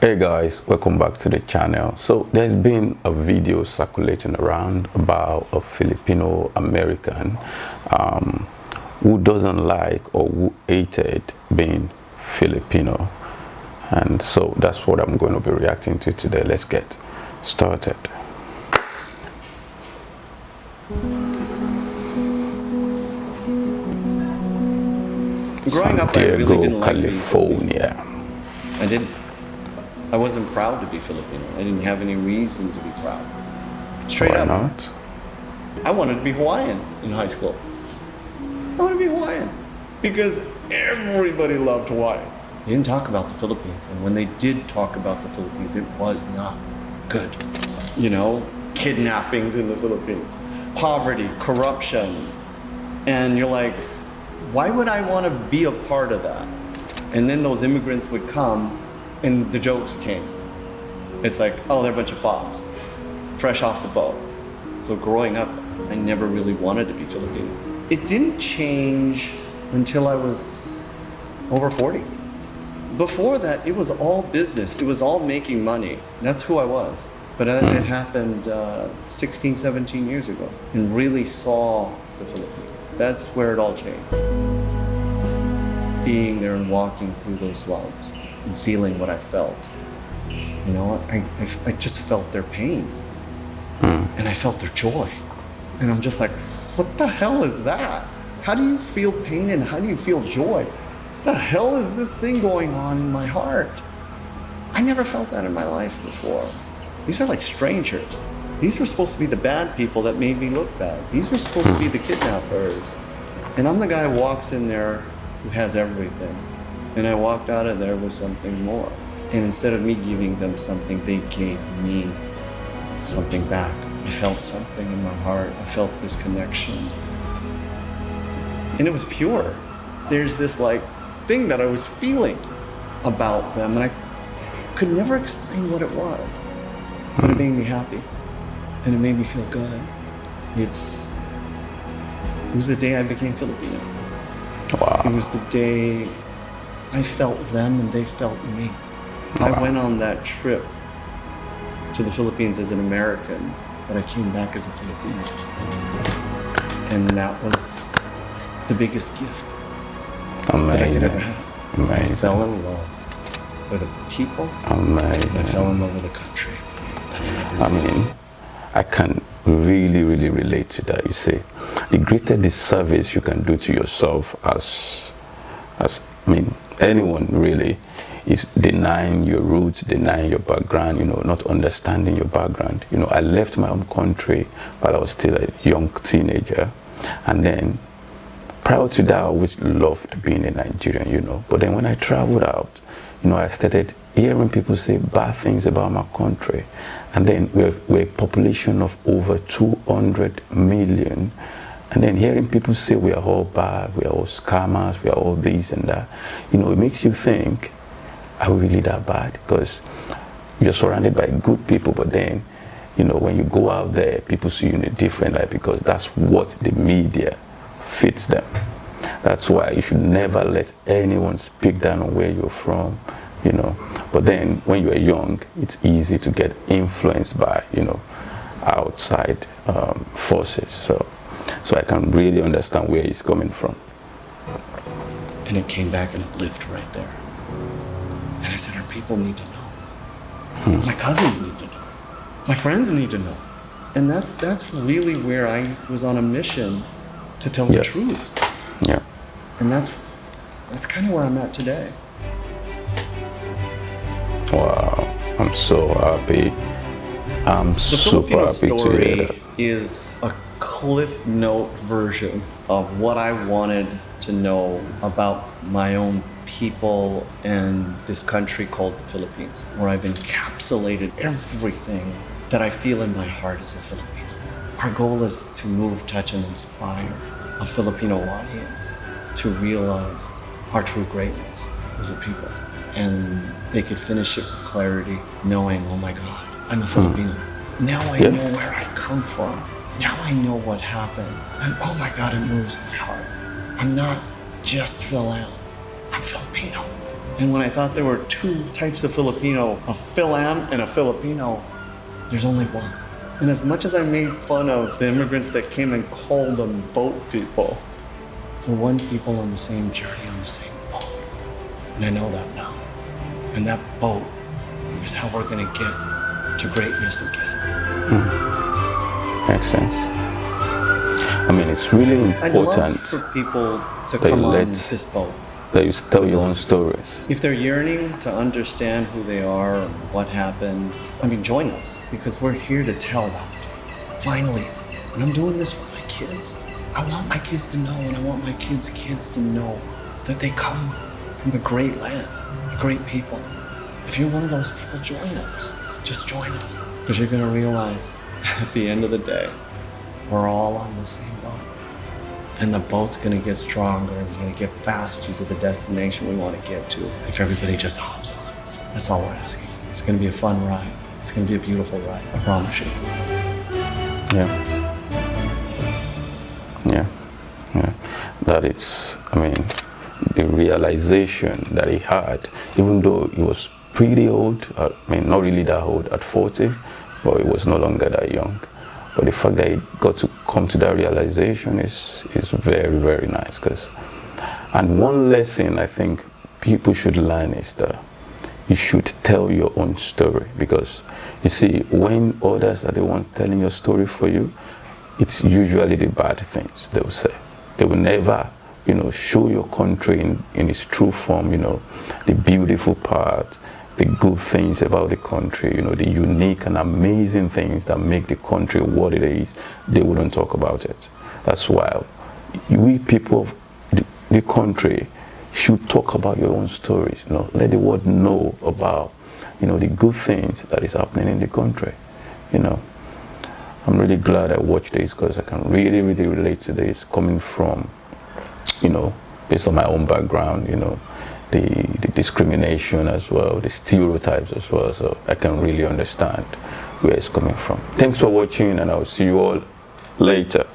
Hey guys, welcome back to the channel. So there's been a video circulating around about a Filipino-American who doesn't like or who hated being Filipino, and so that's what I'm going to be reacting to today. Let's get started. Growing up, I really didn't like being California. I wasn't proud to be Filipino. I didn't have any reason to be proud. Straight Why up. not? I wanted to be Hawaiian in high school. I wanted to be Hawaiian because everybody loved Hawaii. They didn't talk about the Philippines, and when they did talk about the Philippines, it was not good. You know, kidnappings in the Philippines, poverty, corruption, and you're like, why would I want to be a part of that? And then those immigrants would come, and the jokes came. It's like, oh, they're a bunch of fobs, fresh off the boat. So growing up, I never really wanted to be Filipino. It didn't change until I was over 40. Before that, it was all business. It was all making money. That's who I was. But it happened 16, 17 years ago, and really saw the Philippines. That's where it all changed. Being there and walking through those slums and feeling what I felt. You know, I just felt their pain. And I felt their joy. And I'm just like, what the hell is that? How do you feel pain and how do you feel joy? What the hell is this thing going on in my heart? I never felt that in my life before. These are like strangers. These were supposed to be the bad people that made me look bad. These were supposed to be the kidnappers. And I'm the guy who walks in there who has everything. And I walked out of there with something more. And instead of me giving them something, they gave me something back. I felt something in my heart. I felt this connection. And it was pure. There's this like thing that I was feeling about them, and I could never explain what it was. But it made me happy. And it made me feel good. It was the day I became Filipino. Wow. It was the day I felt them and they felt me. I went on that trip to the Philippines as an American, but I came back as a Filipino. And that was the biggest gift that I could ever have. Amazing. I fell in love with the people. Amazing. And I fell in love with the country. I mean, I can really relate to that. You see, the greatest disservice you can do to yourself as anyone really is denying your roots, denying your background, you know, not understanding your background. You know, I left my home country while I was still a young teenager, and then prior to that I always loved being a Nigerian, you know, but then when I traveled out, you know, I started hearing people say bad things about my country. And then we're a population of over 200 million. And then hearing people say we are all bad, we are all scammers, we are all this and that. You know, it makes you think, are we really that bad? Because you're surrounded by good people, but then, you know, when you go out there, people see you in a different light because that's what the media fits them. That's why you should never let anyone speak down on where you're from, you know. But then when you're young, it's easy to get influenced by, you know, outside forces. So I can really understand where he's coming from. And it came back and it lived right there. And I said, our people need to know. My cousins need to know. My friends need to know. And that's really where I was on a mission to tell the truth. Yeah. And that's kind of where I'm at today. Wow, I'm so happy. I'm super happy to hear that. Is a cliff note version of what I wanted to know about my own people and this country called the Philippines, where I've encapsulated everything that I feel in my heart as a Filipino. Our goal is to move, touch, and inspire a Filipino audience to realize our true greatness as a people. And they could finish it with clarity, knowing, oh my God, I'm a Filipino. Now I know where I come from. Now I know what happened. And oh my God, it moves my heart. I'm not just Phil. I'm Filipino. And when I thought there were two types of Filipino, a Phil-Am and a Filipino, there's only one. And as much as I made fun of the immigrants that came and called them boat people, we're one people on the same journey, on the same boat. And I know that now. And that boat is how we're gonna get to greatness again. Makes sense. I mean, it's really I'd important love for people to that come you on let- this boat. that you tell your own stories. If they're yearning to understand who they are and what happened, I mean, join us, because we're here to tell them. Finally, and I'm doing this for my kids. I want my kids to know, and I want my kids' kids to know that they come from a great land, a great people. If you're one of those people, join us. Just join us. Because you're going to realize at the end of the day, we're all on the same boat. And the boat's going to get stronger, and it's going to get faster to the destination we want to get to if everybody just hops on. That's all we're asking. It's going to be a fun ride. It's going to be a beautiful ride. I promise you. Yeah. That it's, I mean, the realization that he had, even though he was pretty old, I mean, not really that old at 40, but he was no longer that young. But the fact that he got to come to that realization is very, very nice. And one lesson I think people should learn is that you should tell your own story, because you see, when others are the ones telling your story for you, it's usually the bad things they will say. They will never, show your country in its true form, the beautiful part, the good things about the country, the unique and amazing things that make the country what it is. They wouldn't talk about it. That's why we people of the country should talk about your own stories. Let the world know about, the good things that is happening in the country. I'm really glad I watched this, because I can really, really relate to this, coming from, based on my own background, the discrimination as well, the stereotypes as well. So I can really understand where it's coming from. Thanks for watching, and I'll see you all later.